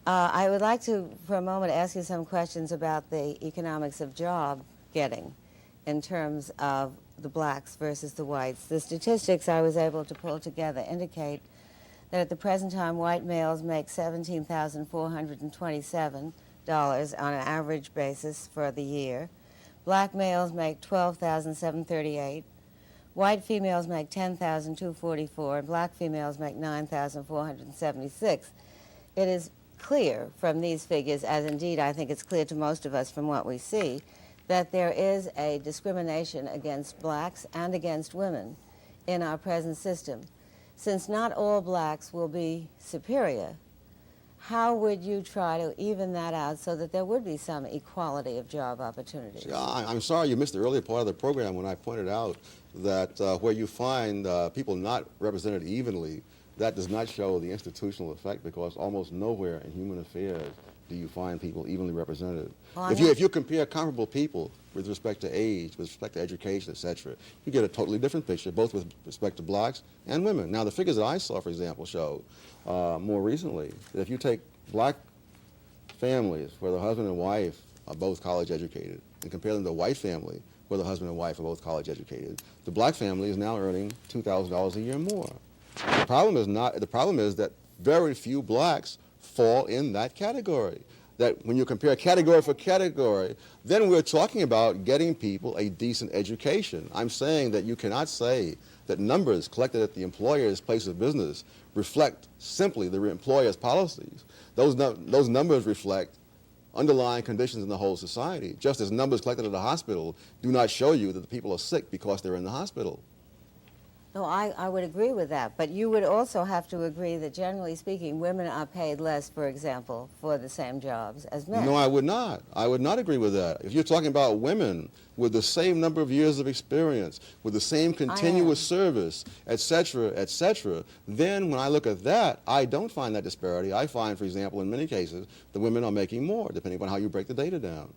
I would like to, for a moment, ask you some questions about the economics of job getting in terms of the blacks versus the whites. The statistics I was able to pull together indicate that at the present time, white males make $17,427 on an average basis for the year. Black males make $12,738. White females make $10,244, and black females make $9,476. It is clear from these figures, as indeed I think it's clear to most of us from what we see, that there is a discrimination against blacks and against women in our present system. Since not all blacks will be superior, how would you try to even that out so that there would be some equality of job opportunities? Yeah, I'm sorry you missed the earlier part of the program when I pointed out that where you find people not represented evenly, that does not show the institutional effect, because almost nowhere in human affairs do you find people evenly represented. Well, if you compare comparable people with respect to age, with respect to education, etc., you get a totally different picture, both with respect to blacks and women. Now, the figures that I saw, for example, show more recently that if you take black families where the husband and wife are both college educated and compare them to a white family where the husband and wife are both college educated, the black family is now earning $2,000 a year more. The problem is that very few blacks fall in that category. That when you compare category for category, then we're talking about getting people a decent education. I'm saying that you cannot say that numbers collected at the employer's place of business reflect simply the employer's policies. Those numbers reflect underlying conditions in the whole society, just as numbers collected at a hospital do not show you that the people are sick because they're in the hospital. No, I would agree with that, but you would also have to agree that, generally speaking, women are paid less, for example, for the same jobs as men. No, I would not. I would not agree with that. If you're talking about women with the same number of years of experience, with the same continuous service, etc., then when I look at that, I don't find that disparity. I find, for example, in many cases, the women are making more, depending on how you break the data down.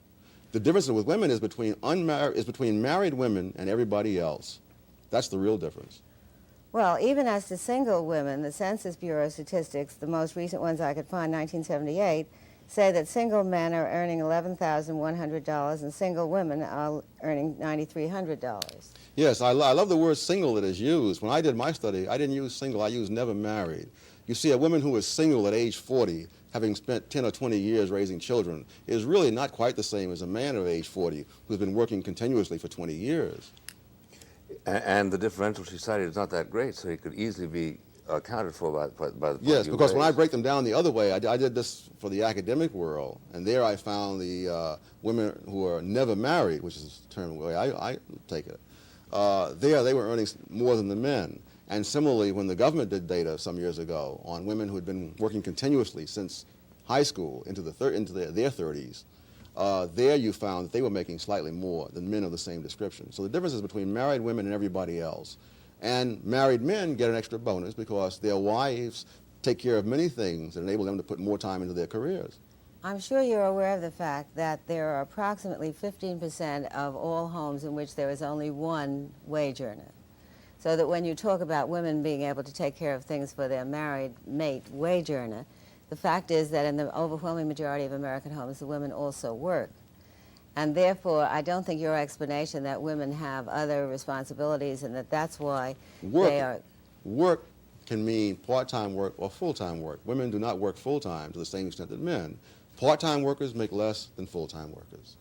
The difference with women is between married women and everybody else. That's the real difference. Well, even as to single women, the Census Bureau statistics, the most recent ones I could find, 1978, say that single men are earning $11,100 and single women are earning $9,300. Yes, I love the word single that is used. When I did my study, I didn't use single, I used never married. You see, a woman who is single at age 40, having spent 10 or 20 years raising children, is really not quite the same as a man of age 40 who's been working continuously for 20 years. And the differential she cited is not that great, so it could easily be accounted for by the Yes, because when I break them down the other way, I did this for the academic world, and there I found the women who are never married, which is the term the way I take it, there they were earning more than the men. And similarly, when the government did data some years ago on women who had been working continuously since high school into their 30s, there you found that they were making slightly more than men of the same description. So the difference is between married women and everybody else. And married men get an extra bonus because their wives take care of many things that enable them to put more time into their careers. I'm sure you're aware of the fact that there are approximately 15% of all homes in which there is only one wage earner. So that when you talk about women being able to take care of things for their married mate wage earner, the fact is that in the overwhelming majority of American homes, the women also work. And therefore, I don't think your explanation that women have other responsibilities and that that's why they are... Work can mean part-time work or full-time work. Women do not work full-time to the same extent that men. Part-time workers make less than full-time workers.